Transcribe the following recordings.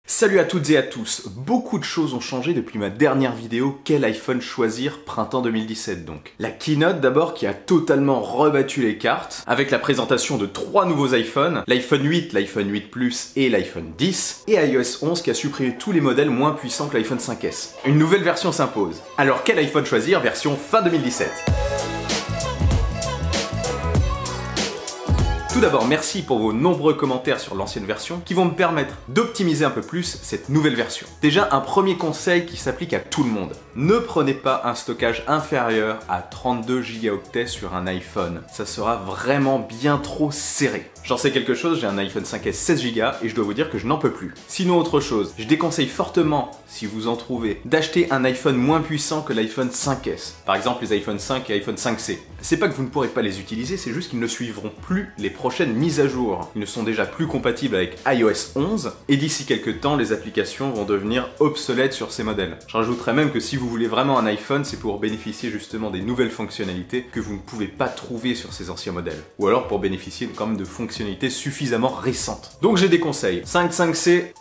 Salut à toutes et à tous, beaucoup de choses ont changé depuis ma dernière vidéo, quel iPhone choisir printemps 2017 donc. La keynote d'abord qui a totalement rebattu les cartes, avec la présentation de 3 nouveaux iPhones, l'iPhone 8, l'iPhone 8 Plus et l'iPhone 10, et iOS 11 qui a supprimé tous les modèles moins puissants que l'iPhone 5S. Une nouvelle version s'impose. Alors quel iPhone choisir version fin 2017 ? Tout d'abord, merci pour vos nombreux commentaires sur l'ancienne version qui vont me permettre d'optimiser un peu plus cette nouvelle version. Déjà, un premier conseil qui s'applique à tout le monde. Ne prenez pas un stockage inférieur à 32 Go sur un iPhone. Ça sera vraiment bien trop serré. J'en sais quelque chose, j'ai un iPhone 5S 16 Go et je dois vous dire que je n'en peux plus. Sinon autre chose, je déconseille fortement, si vous en trouvez, d'acheter un iPhone moins puissant que l'iPhone 5S. Par exemple les iPhone 5 et iPhone 5C. C'est pas que vous ne pourrez pas les utiliser, c'est juste qu'ils ne suivront plus les prochaines mises à jour. Ils ne sont déjà plus compatibles avec iOS 11 et d'ici quelques temps, les applications vont devenir obsolètes sur ces modèles. Je rajouterais même que si vous voulez vraiment un iPhone, c'est pour bénéficier justement des nouvelles fonctionnalités que vous ne pouvez pas trouver sur ces anciens modèles. Ou alors pour bénéficier quand même de fonctionnalités suffisamment récentes. Donc j'ai des conseils. 5C,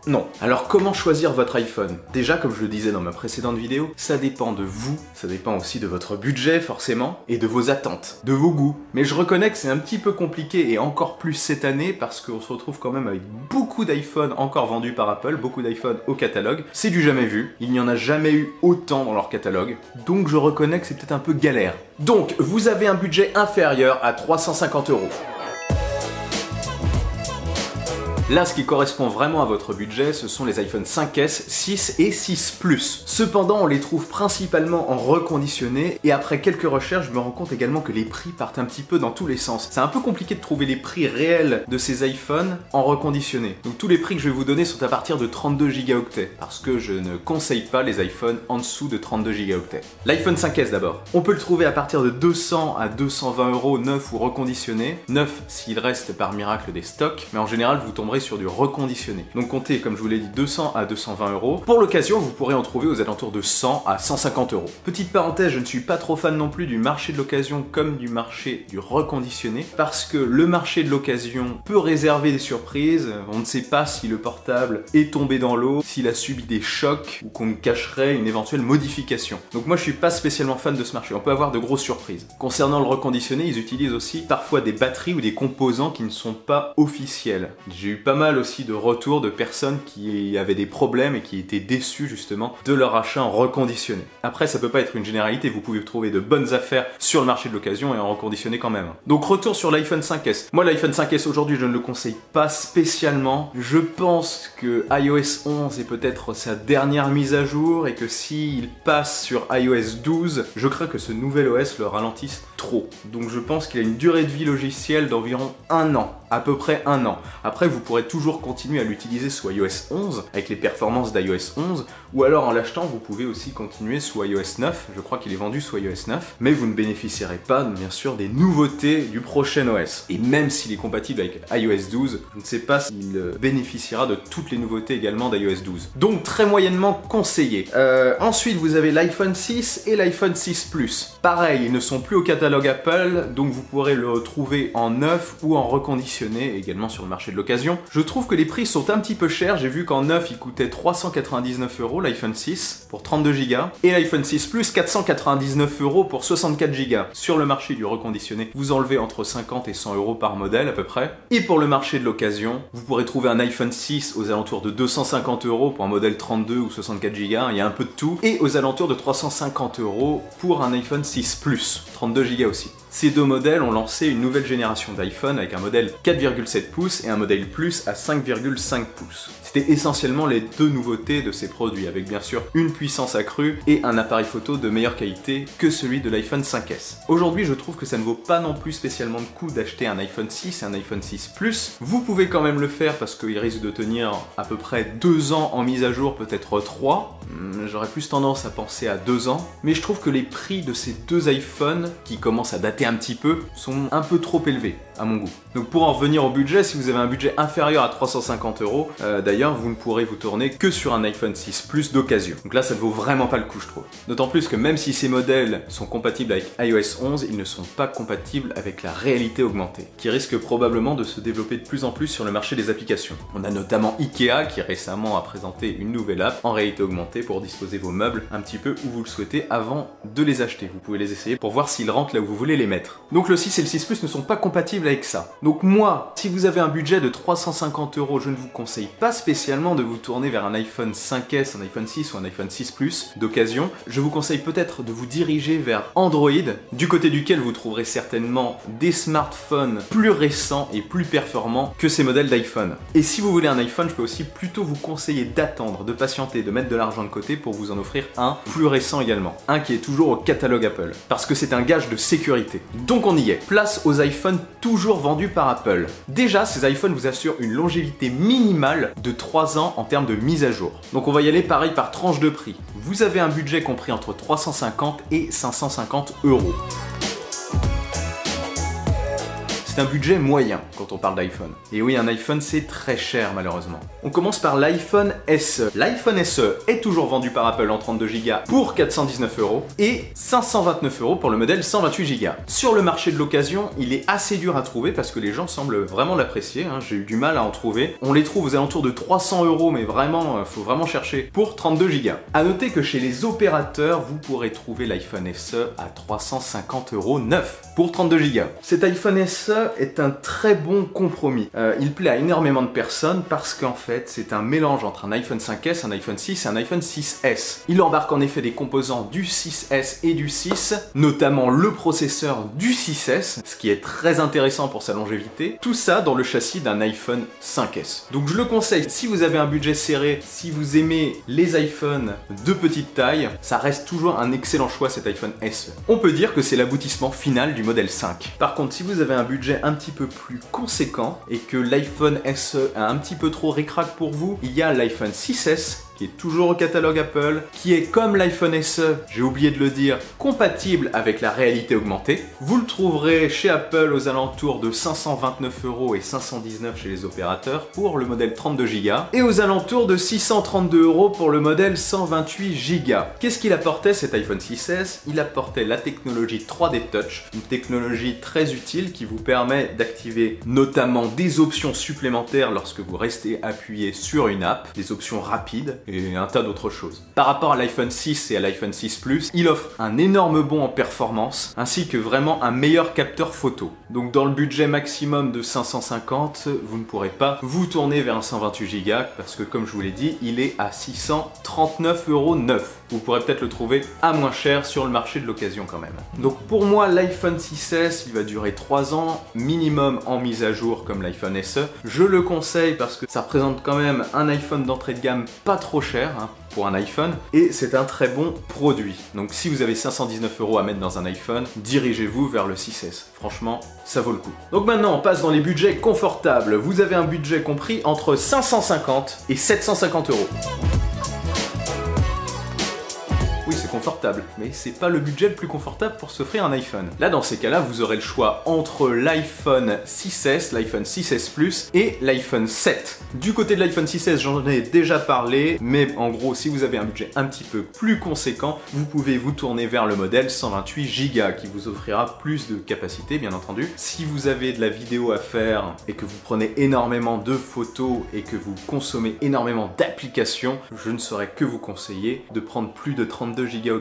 non. Alors comment choisir votre iPhone? Déjà, comme je le disais dans ma précédente vidéo, ça dépend de vous, ça dépend aussi de votre budget forcément, et de vos attentes, de vos goûts. Mais je reconnais que c'est un petit peu compliqué et encore plus cette année parce qu'on se retrouve quand même avec beaucoup d'iPhones encore vendus par Apple, beaucoup d'iPhones au catalogue. C'est du jamais vu, il n'y en a jamais eu autant dans leur catalogue, donc je reconnais que c'est peut-être un peu galère. Donc, vous avez un budget inférieur à 350 €. Là, ce qui correspond vraiment à votre budget, ce sont les iPhone 5S, 6 et 6 Plus. Cependant, on les trouve principalement en reconditionné et après quelques recherches, je me rends compte également que les prix partent un petit peu dans tous les sens. C'est un peu compliqué de trouver les prix réels de ces iPhones en reconditionné. Donc tous les prix que je vais vous donner sont à partir de 32 Go parce que je ne conseille pas les iPhones en dessous de 32 Go. L'iPhone 5S d'abord. On peut le trouver à partir de 200 à 220 € neuf ou reconditionné. Neuf s'il reste par miracle des stocks, mais en général vous tomberez sur du reconditionné. Donc comptez, comme je vous l'ai dit, 200 à 220 €. Pour l'occasion, vous pourrez en trouver aux alentours de 100 à 150 €. Petite parenthèse, je ne suis pas trop fan non plus du marché de l'occasion comme du marché du reconditionné, parce que le marché de l'occasion peut réserver des surprises. On ne sait pas si le portable est tombé dans l'eau, s'il a subi des chocs, ou qu'on cacherait une éventuelle modification. Donc moi je suis pas spécialement fan de ce marché, on peut avoir de grosses surprises. Concernant le reconditionné, ils utilisent aussi parfois des batteries ou des composants qui ne sont pas officiels. J'ai eu pas mal aussi de retours de personnes qui avaient des problèmes et qui étaient déçus justement de leur achat en reconditionné. Après, ça peut pas être une généralité, vous pouvez trouver de bonnes affaires sur le marché de l'occasion et en reconditionné quand même. Donc retour sur l'iPhone 5S. Moi l'iPhone 5S aujourd'hui je ne le conseille pas spécialement. Je pense que iOS 11 est peut-être sa dernière mise à jour et que s'il passe sur iOS 12, je crains que ce nouvel OS le ralentisse trop. Donc je pense qu'il a une durée de vie logicielle d'environ 1 an. À peu près 1 an. Après, vous pourrez toujours continuer à l'utiliser sous iOS 11, avec les performances d'iOS 11, ou alors en l'achetant, vous pouvez aussi continuer sous iOS 9, je crois qu'il est vendu sous iOS 9, mais vous ne bénéficierez pas, bien sûr, des nouveautés du prochain OS. Et même s'il est compatible avec iOS 12, je ne sais pas s'il bénéficiera de toutes les nouveautés également d'iOS 12. Donc très moyennement conseillé. Ensuite, vous avez l'iPhone 6 et l'iPhone 6 Plus. Pareil, ils ne sont plus au catalogue Apple, donc vous pourrez le retrouver en neuf ou en reconditionné également sur le marché de l'occasion. Je trouve que les prix sont un petit peu chers, j'ai vu qu'en neuf il coûtait 399 € l'iPhone 6 pour 32 Go et l'iPhone 6 Plus 499 € pour 64 Go. Sur le marché du reconditionné, vous enlevez entre 50 et 100 € par modèle à peu près. Et pour le marché de l'occasion, vous pourrez trouver un iPhone 6 aux alentours de 250 € pour un modèle 32 ou 64 Go, il y a un peu de tout, et aux alentours de 350 € pour un iPhone 6 Plus, 32 Go aussi. Ces deux modèles ont lancé une nouvelle génération d'iPhone avec un modèle 4,7 pouces et un modèle Plus à 5,5 pouces. C'était essentiellement les deux nouveautés de ces produits, avec bien sûr une puissance accrue et un appareil photo de meilleure qualité que celui de l'iPhone 5S. Aujourd'hui, je trouve que ça ne vaut pas non plus spécialement le coup d'acheter un iPhone 6 et un iPhone 6 Plus. Vous pouvez quand même le faire parce qu'il risque de tenir à peu près 2 ans en mise à jour, peut-être 3. J'aurais plus tendance à penser à 2 ans, mais je trouve que les prix de ces deux iPhones, qui commencent à dater un petit peu, sont un peu trop élevés. à mon goût. Donc pour en revenir au budget, si vous avez un budget inférieur à 350 €, d'ailleurs vous ne pourrez vous tourner que sur un iPhone 6 Plus d'occasion. Donc là ça ne vaut vraiment pas le coup je trouve. D'autant plus que même si ces modèles sont compatibles avec iOS 11, ils ne sont pas compatibles avec la réalité augmentée, qui risque probablement de se développer de plus en plus sur le marché des applications. On a notamment Ikea qui récemment a présenté une nouvelle app en réalité augmentée pour disposer vos meubles un petit peu où vous le souhaitez avant de les acheter. Vous pouvez les essayer pour voir s'ils rentrent là où vous voulez les mettre. Donc le 6 et le 6 Plus ne sont pas compatibles avec ça. Donc moi, si vous avez un budget de 350 €, je ne vous conseille pas spécialement de vous tourner vers un iPhone 5S, un iPhone 6 ou un iPhone 6 Plus d'occasion. Je vous conseille peut-être de vous diriger vers Android, du côté duquel vous trouverez certainement des smartphones plus récents et plus performants que ces modèles d'iPhone. Et si vous voulez un iPhone, je peux aussi plutôt vous conseiller d'attendre, de patienter, de mettre de l'argent de côté pour vous en offrir un plus récent également. Un qui est toujours au catalogue Apple. Parce que c'est un gage de sécurité. Donc on y est. Place aux iPhones toujours vendus par Apple. Déjà, ces iPhones vous assurent une longévité minimale de 3 ans en termes de mise à jour. Donc on va y aller pareil par tranche de prix. Vous avez un budget compris entre 350 et 550 €. C'est un budget moyen quand on parle d'iPhone. Et oui, un iPhone c'est très cher malheureusement. On commence par l'iPhone SE. L'iPhone SE est toujours vendu par Apple en 32 Go pour 419 € et 529 € pour le modèle 128 Go. Sur le marché de l'occasion, il est assez dur à trouver parce que les gens semblent vraiment l'apprécier. J'ai eu du mal à en trouver. On les trouve aux alentours de 300 €, mais vraiment, faut vraiment chercher pour 32 Go. A noter que chez les opérateurs, vous pourrez trouver l'iPhone SE à 350 € neuf pour 32 Go. Cet iPhone SE est un très bon compromis. Il plaît à énormément de personnes parce qu'en fait c'est un mélange entre un iPhone 5S, un iPhone 6 et un iPhone 6S. Il embarque en effet des composants du 6S et du 6, notamment le processeur du 6S, ce qui est très intéressant pour sa longévité. Tout ça dans le châssis d'un iPhone 5S. Donc je le conseille si vous avez un budget serré, si vous aimez les iPhones de petite taille, ça reste toujours un excellent choix cet iPhone SE. On peut dire que c'est l'aboutissement final du modèle 5. Par contre, si vous avez un budget un petit peu plus conséquent et que l'iPhone SE a un petit peu trop ric-rac pour vous, il y a l'iPhone 6S qui est toujours au catalogue Apple, qui est comme l'iPhone SE, j'ai oublié de le dire, compatible avec la réalité augmentée. Vous le trouverez chez Apple aux alentours de 529 € et 519 chez les opérateurs pour le modèle 32 Go et aux alentours de 632 € pour le modèle 128 Go. Qu'est-ce qu'il apportait cet iPhone 6S? Il apportait la technologie 3D Touch, une technologie très utile qui vous permet d'activer notamment des options supplémentaires lorsque vous restez appuyé sur une app, des options rapides et un tas d'autres choses. Par rapport à l'iPhone 6 et à l'iPhone 6 Plus, il offre un énorme bond en performance ainsi que vraiment un meilleur capteur photo. Donc dans le budget maximum de 550, vous ne pourrez pas vous tourner vers un 128 Go parce que comme je vous l'ai dit, il est à 639 € neuf. Vous pourrez peut-être le trouver à moins cher sur le marché de l'occasion quand même. Donc pour moi, l'iPhone 6S, il va durer 3 ans minimum en mise à jour comme l'iPhone SE. Je le conseille parce que ça représente quand même un iPhone d'entrée de gamme pas trop cher pour un iPhone et c'est un très bon produit. Donc si vous avez 519 € à mettre dans un iPhone, dirigez-vous vers le 6S. Franchement, ça vaut le coup. Donc maintenant, on passe dans les budgets confortables. Vous avez un budget compris entre 550 et 750 €. Oui, c'est confortable, mais c'est pas le budget le plus confortable pour s'offrir un iPhone. Là, dans ces cas-là, vous aurez le choix entre l'iPhone 6S, l'iPhone 6S Plus et l'iPhone 7. Du côté de l'iPhone 6S, j'en ai déjà parlé, mais en gros, si vous avez un budget un petit peu plus conséquent, vous pouvez vous tourner vers le modèle 128 Go qui vous offrira plus de capacité, bien entendu. Si vous avez de la vidéo à faire et que vous prenez énormément de photos et que vous consommez énormément d'applications, je ne saurais que vous conseiller de prendre plus de 32 Go.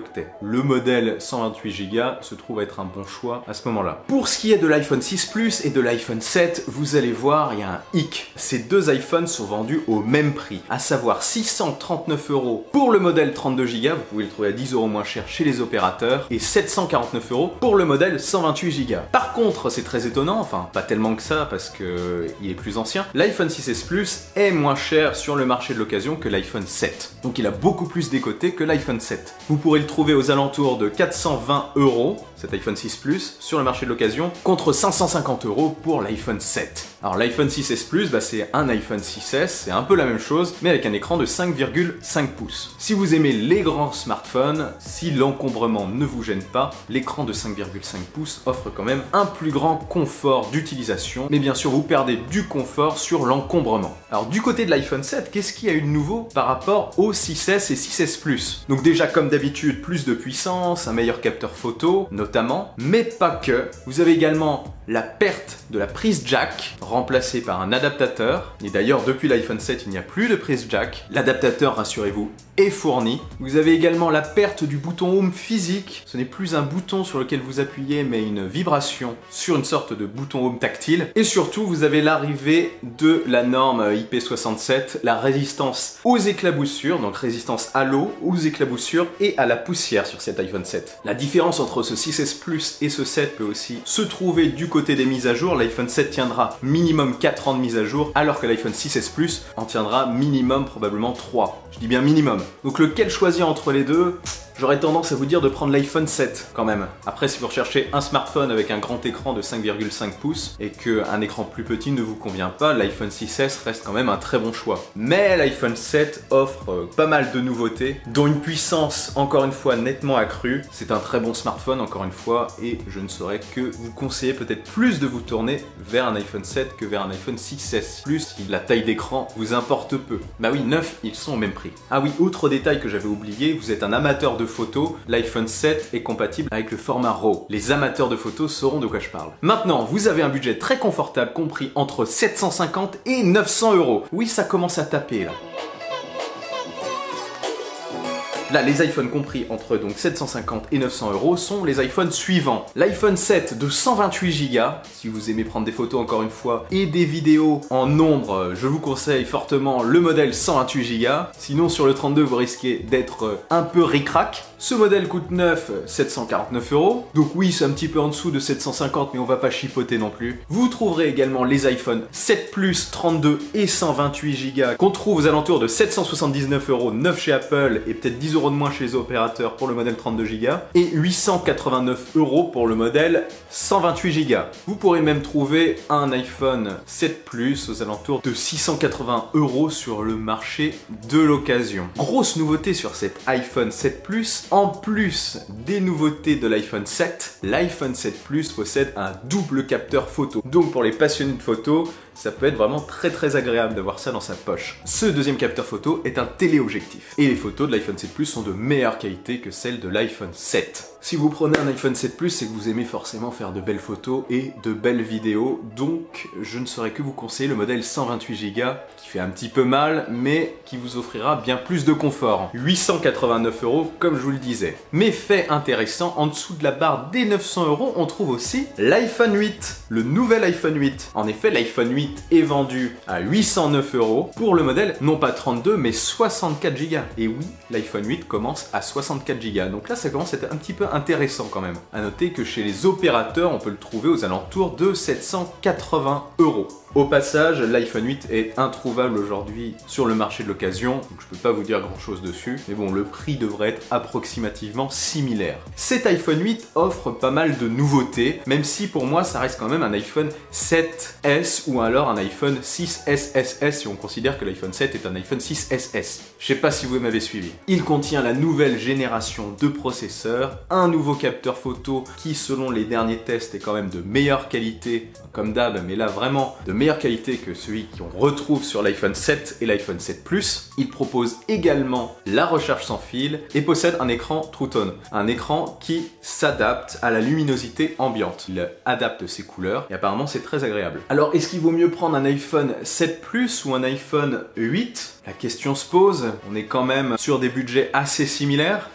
Le modèle 128 Go se trouve être un bon choix à ce moment-là. Pour ce qui est de l'iPhone 6 Plus et de l'iPhone 7, vous allez voir, il y a un hic. Ces deux iPhones sont vendus au même prix, à savoir 639 € pour le modèle 32 Go, vous pouvez le trouver à 10 € moins cher chez les opérateurs, et 749 € pour le modèle 128 Go. Par contre, c'est très étonnant, enfin pas tellement que ça parce que il est plus ancien, l'iPhone 6S Plus est moins cher sur le marché de l'occasion que l'iPhone 7. Donc il a beaucoup plus décoté que l'iPhone 7. Vous pourrez le trouver aux alentours de 420 €, cet iPhone 6 Plus, sur le marché de l'occasion, contre 550 € pour l'iPhone 7. Alors l'iPhone 6S Plus, c'est un iPhone 6S, c'est un peu la même chose, mais avec un écran de 5,5 pouces. Si vous aimez les grands smartphones, si l'encombrement ne vous gêne pas, l'écran de 5,5 pouces offre quand même un plus grand confort d'utilisation, mais bien sûr vous perdez du confort sur l'encombrement. Alors du côté de l'iPhone 7, qu'est-ce qu'il y a eu de nouveau par rapport au 6S et 6S Plus? Donc déjà comme d'habitude, plus de puissance, un meilleur capteur photo notamment, mais pas que. Vous avez également la perte de la prise jack, remplacée par un adaptateur. Et d'ailleurs, depuis l'iPhone 7, il n'y a plus de prise jack. L'adaptateur, rassurez-vous, est fourni. Vous avez également la perte du bouton Home physique. Ce n'est plus un bouton sur lequel vous appuyez, mais une vibration sur une sorte de bouton Home tactile. Et surtout, vous avez l'arrivée de la norme IP67, la résistance aux éclaboussures, donc résistance à l'eau, aux éclaboussures et à la poussière sur cet iPhone 7. La différence entre ce 6S Plus et ce 7 peut aussi se trouver du côté des mises à jour. L'iPhone 7 tiendra minimum 4 ans de mise à jour, alors que l'iPhone 6S Plus en tiendra minimum probablement 3. Je dis bien minimum. Donc lequel choisir entre les deux ? J'aurais tendance à vous dire de prendre l'iPhone 7 quand même. Après, si vous recherchez un smartphone avec un grand écran de 5,5 pouces et qu'un écran plus petit ne vous convient pas, l'iPhone 6S reste quand même un très bon choix. Mais l'iPhone 7 offre pas mal de nouveautés, dont une puissance encore une fois nettement accrue. C'est un très bon smartphone encore une fois et je ne saurais que vous conseiller peut-être plus de vous tourner vers un iPhone 7 que vers un iPhone 6S Plus si la taille d'écran vous importe peu. Bah oui, 9, ils sont au même prix. Ah oui, autre détail que j'avais oublié, vous êtes un amateur de photos, l'iPhone 7 est compatible avec le format RAW. Les amateurs de photos sauront de quoi je parle. Maintenant, vous avez un budget très confortable compris entre 750 et 900 €. Oui, ça commence à taper là. Là, les iPhones compris entre donc 750 et 900 € sont les iPhones suivants. L'iPhone 7 de 128 Go, si vous aimez prendre des photos encore une fois, et des vidéos en nombre, je vous conseille fortement le modèle 128 Go. Sinon, sur le 32, vous risquez d'être un peu ric-rac. Ce modèle coûte neuf, 749 €. Donc oui, c'est un petit peu en dessous de 750, mais on va pas chipoter non plus. Vous trouverez également les iPhone 7 Plus, 32 et 128 Go qu'on trouve aux alentours de 779 € neuf chez Apple et peut-être 10 € de moins chez les opérateurs pour le modèle 32 Go et 889 € pour le modèle 128 Go. Vous pourrez même trouver un iPhone 7 Plus aux alentours de 680 € sur le marché de l'occasion. Grosse nouveauté sur cet iPhone 7 Plus, en plus des nouveautés de l'iPhone 7, l'iPhone 7 Plus possède un double capteur photo. Donc pour les passionnés de photos, ça peut être vraiment très agréable d'avoir ça dans sa poche. Ce deuxième capteur photo est un téléobjectif. Et les photos de l'iPhone 7 Plus sont de meilleure qualité que celles de l'iPhone 7. Si vous prenez un iPhone 7 Plus, c'est que vous aimez forcément faire de belles photos et de belles vidéos. Donc, je ne saurais que vous conseiller le modèle 128 Go, qui fait un petit peu mal, mais qui vous offrira bien plus de confort. 889 € comme je vous le disais. Mais fait intéressant, en dessous de la barre des 900 €, on trouve aussi l'iPhone 8, le nouvel iPhone 8. En effet, l'iPhone 8 est vendu à 809 € pour le modèle non pas 32 mais 64 Go. Et oui, l'iPhone 8 commence à 64 Go. Donc là, ça commence à être un petit peu intéressant quand même. À noter que chez les opérateurs, on peut le trouver aux alentours de 780 €. Au passage, l'iPhone 8 est introuvable aujourd'hui sur le marché de l'occasion, donc je peux pas vous dire grand chose dessus, mais bon, le prix devrait être approximativement similaire. Cet iPhone 8 offre pas mal de nouveautés, même si pour moi ça reste quand même un iPhone 7S ou alors un iPhone 6SS si on considère que l'iPhone 7 est un iPhone 6SS. Je sais pas si vous m'avez suivi. Il contient la nouvelle génération de processeurs, un nouveau capteur photo qui selon les derniers tests est quand même de meilleure qualité, comme d'hab, mais là vraiment de meilleure qualité que celui qu'on retrouve sur l'iPhone 7 et l'iPhone 7 Plus. Il propose également la recharge sans fil et possède un écran True Tone, un écran qui s'adapte à la luminosité ambiante. Il adapte ses couleurs et apparemment c'est très agréable. Alors est-ce qu'il vaut mieux prendre un iPhone 7 Plus ou un iPhone 8 ? La question se pose, on est quand même sur des budgets assez similaires.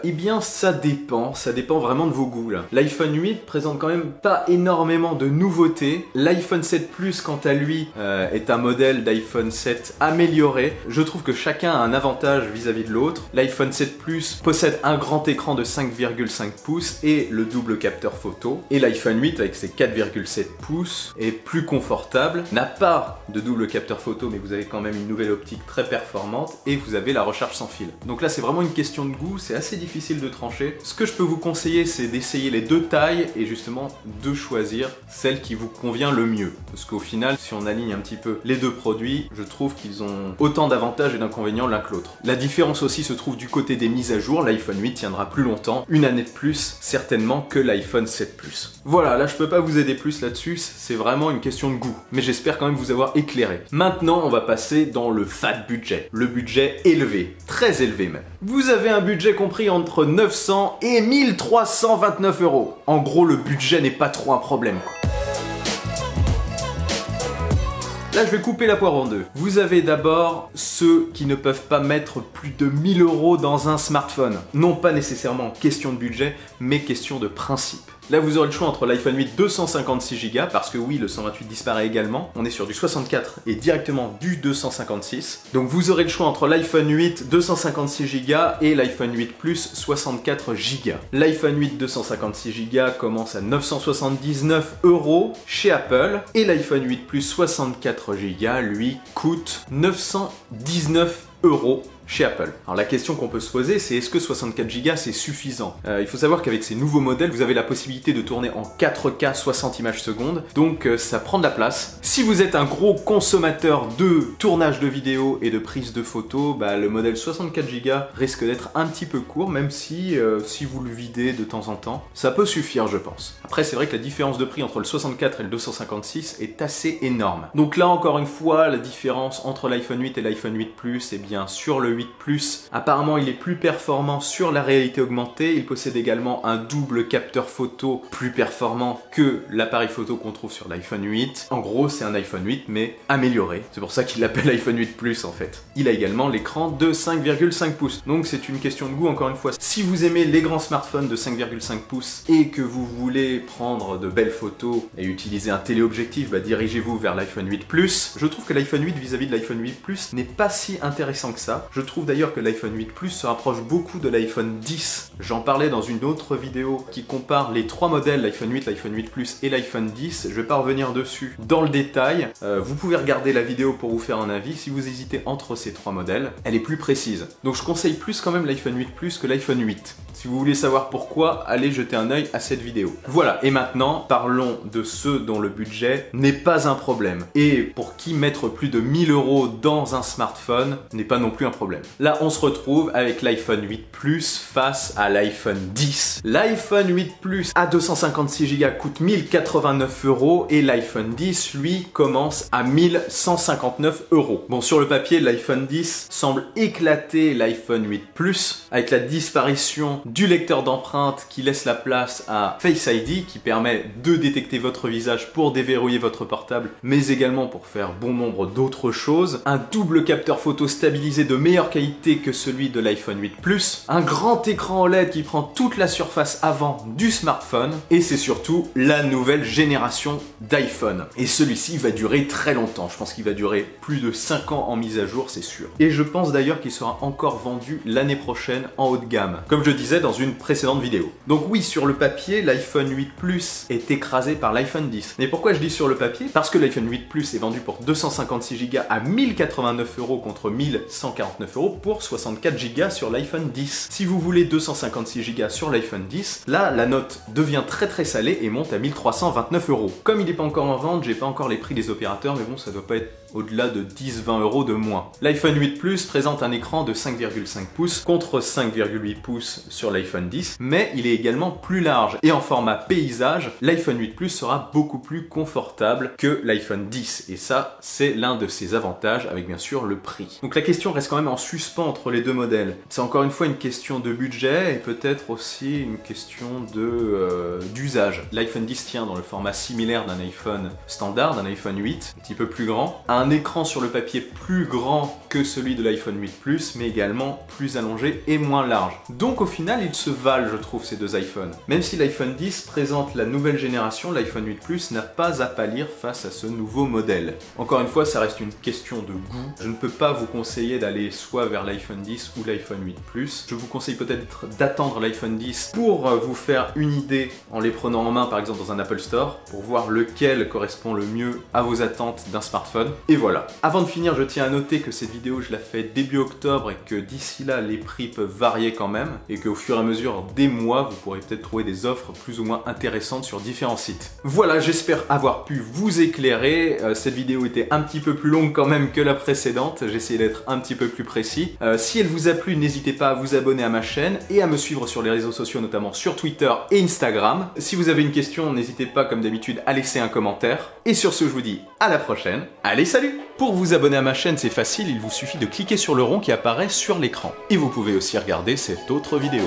Eh bien ça dépend vraiment de vos goûts là. L'iPhone 8 présente quand même pas énormément de nouveautés. L'iPhone 7 Plus quant à lui est un modèle d'iPhone 7 amélioré. Je trouve que chacun a un avantage vis-à-vis de l'autre. L'iPhone 7 Plus possède un grand écran de 5,5 pouces et le double capteur photo. Et l'iPhone 8 avec ses 4,7 pouces est plus confortable, n'a pas de double capteur photo mais vous avez quand même une nouvelle optique très performante et vous avez la recharge sans fil. Donc là c'est vraiment une question de goût, c'est assez difficile de trancher. Ce que je peux vous conseiller c'est d'essayer les deux tailles et justement de choisir celle qui vous convient le mieux. Parce qu'au final final, si on aligne un petit peu les deux produits, je trouve qu'ils ont autant d'avantages et d'inconvénients l'un que l'autre. La différence aussi se trouve du côté des mises à jour. L'iPhone 8 tiendra plus longtemps, une année de plus certainement que l'iPhone 7 Plus. Voilà, là je peux pas vous aider plus là-dessus, c'est vraiment une question de goût, mais j'espère quand même vous avoir éclairé. Maintenant on va passer dans le fat budget, le budget élevé, très élevé même. Vous avez un budget compris entre 900 et 1329 €. En gros le budget n'est pas trop un problème quoi. Là, je vais couper la poire en deux. Vous avez d'abord ceux qui ne peuvent pas mettre plus de 1000 € dans un smartphone. Non pas nécessairement question de budget, mais question de principe. Là, vous aurez le choix entre l'iPhone 8 256 Go, parce que oui, le 128 disparaît également. On est sur du 64 et directement du 256. Donc vous aurez le choix entre l'iPhone 8 256 Go et l'iPhone 8 Plus 64 Go. L'iPhone 8 256 Go commence à 979 € chez Apple et l'iPhone 8 Plus 64 Go, lui, coûte 919 € chez Apple. Alors la question qu'on peut se poser, c'est est-ce que 64 Go c'est suffisant? Il faut savoir qu'avec ces nouveaux modèles, vous avez la possibilité de tourner en 4K 60 images secondes, donc ça prend de la place. Si vous êtes un gros consommateur de tournage de vidéo et de prise de photos, le modèle 64 Go risque d'être un petit peu court, même si vous le videz de temps en temps, ça peut suffire je pense. Après c'est vrai que la différence de prix entre le 64 et le 256 est assez énorme. Donc là encore une fois, la différence entre l'iPhone 8 et l'iPhone 8 Plus, et bien sur le 8 Plus, apparemment il est plus performant sur la réalité augmentée, il possède également un double capteur photo plus performant que l'appareil photo qu'on trouve sur l'iPhone 8. En gros c'est un iPhone 8 mais amélioré, c'est pour ça qu'il l'appelle iPhone 8 Plus en fait. Il a également l'écran de 5,5 pouces, donc c'est une question de goût encore une fois. Si vous aimez les grands smartphones de 5,5 pouces et que vous voulez prendre de belles photos et utiliser un téléobjectif, dirigez-vous vers l'iPhone 8 Plus. Je trouve que l'iPhone 8 vis-à-vis de l'iPhone 8 Plus n'est pas si intéressant que ça. Je trouve d'ailleurs que l'iPhone 8 Plus se rapproche beaucoup de l'iPhone 10. J'en parlais dans une autre vidéo qui compare les trois modèles, l'iPhone 8, l'iPhone 8 Plus et l'iPhone 10. Je vais pas revenir dessus dans le détail. Vous pouvez regarder la vidéo pour vous faire un avis. Si vous hésitez entre ces trois modèles, elle est plus précise. Donc je conseille plus quand même l'iPhone 8 Plus que l'iPhone 8. Si vous voulez savoir pourquoi, allez jeter un œil à cette vidéo. Voilà, et maintenant, parlons de ceux dont le budget n'est pas un problème. Et pour qui mettre plus de 1000 € dans un smartphone n'est pas non plus un problème. Là, on se retrouve avec l'iPhone 8 Plus face à l'iPhone 10. L'iPhone 8 Plus à 256 Go coûte 1089 € et l'iPhone 10, lui, commence à 1159 €. Bon, sur le papier, l'iPhone 10 semble éclater l'iPhone 8 Plus avec la disparition du lecteur d'empreintes qui laisse la place à Face ID qui permet de détecter votre visage pour déverrouiller votre portable, mais également pour faire bon nombre d'autres choses. Un double capteur photo stabilisé de meilleure qualité que celui de l'iPhone 8 Plus, un grand écran OLED qui prend toute la surface avant du smartphone, et c'est surtout la nouvelle génération d'iPhone. Et celui-ci va durer très longtemps, je pense qu'il va durer plus de 5 ans en mise à jour, c'est sûr. Et je pense d'ailleurs qu'il sera encore vendu l'année prochaine en haut de gamme, comme je disais dans une précédente vidéo. Donc oui, sur le papier, l'iPhone 8 Plus est écrasé par l'iPhone 10. Mais pourquoi je dis sur le papier? Parce que l'iPhone 8 Plus est vendu pour 256 Go à 1089 € contre 1149 € pour 64 Go sur l'iPhone 10. Si vous voulez 256 Go sur l'iPhone 10, là, la note devient très salée et monte à 1329 €. Comme il n'est pas encore en vente, j'ai pas encore les prix des opérateurs, mais bon, ça doit pas être au-delà de 10-20 € de moins. L'iPhone 8 Plus présente un écran de 5,5 pouces contre 5,8 pouces sur l'iPhone 10, mais il est également plus large et en format paysage, l'iPhone 8 Plus sera beaucoup plus confortable que l'iPhone 10 et ça, c'est l'un de ses avantages avec bien sûr le prix. Donc la question reste quand même en suspens entre les deux modèles. C'est encore une fois une question de budget et peut-être aussi une question d'usage. L'iPhone 10 tient dans le format similaire d'un iPhone standard, d'un iPhone 8, un petit peu plus grand, un écran sur le papier plus grand que celui de l'iPhone 8 Plus, mais également plus allongé et moins large. Donc au final, ils se valent, je trouve, ces deux iPhones. Même si l'iPhone 10 présente la nouvelle génération, l'iPhone 8 Plus n'a pas à pâlir face à ce nouveau modèle. Encore une fois, ça reste une question de goût. Je ne peux pas vous conseiller d'aller soit vers l'iPhone 10 ou l'iPhone 8 Plus. Je vous conseille peut-être d'attendre l'iPhone 10 pour vous faire une idée en les prenant en main, par exemple dans un Apple Store, pour voir lequel correspond le mieux à vos attentes d'un smartphone. Et voilà. Avant de finir, je tiens à noter que cette vidéo, je la fais début octobre et que d'ici là, les prix peuvent varier quand même et qu'au fur et à mesure des mois, vous pourrez peut-être trouver des offres plus ou moins intéressantes sur différents sites. Voilà, j'espère avoir pu vous éclairer. Cette vidéo était un petit peu plus longue quand même que la précédente. J'ai essayé d'être un petit peu plus précis. Si elle vous a plu, n'hésitez pas à vous abonner à ma chaîne et à me suivre sur les réseaux sociaux, notamment sur Twitter et Instagram. Si vous avez une question, n'hésitez pas comme d'habitude à laisser un commentaire. Et sur ce, je vous dis à la prochaine. Allez, salut! Pour vous abonner à ma chaîne, c'est facile, il vous suffit de cliquer sur le rond qui apparaît sur l'écran. Et vous pouvez aussi regarder cette autre vidéo.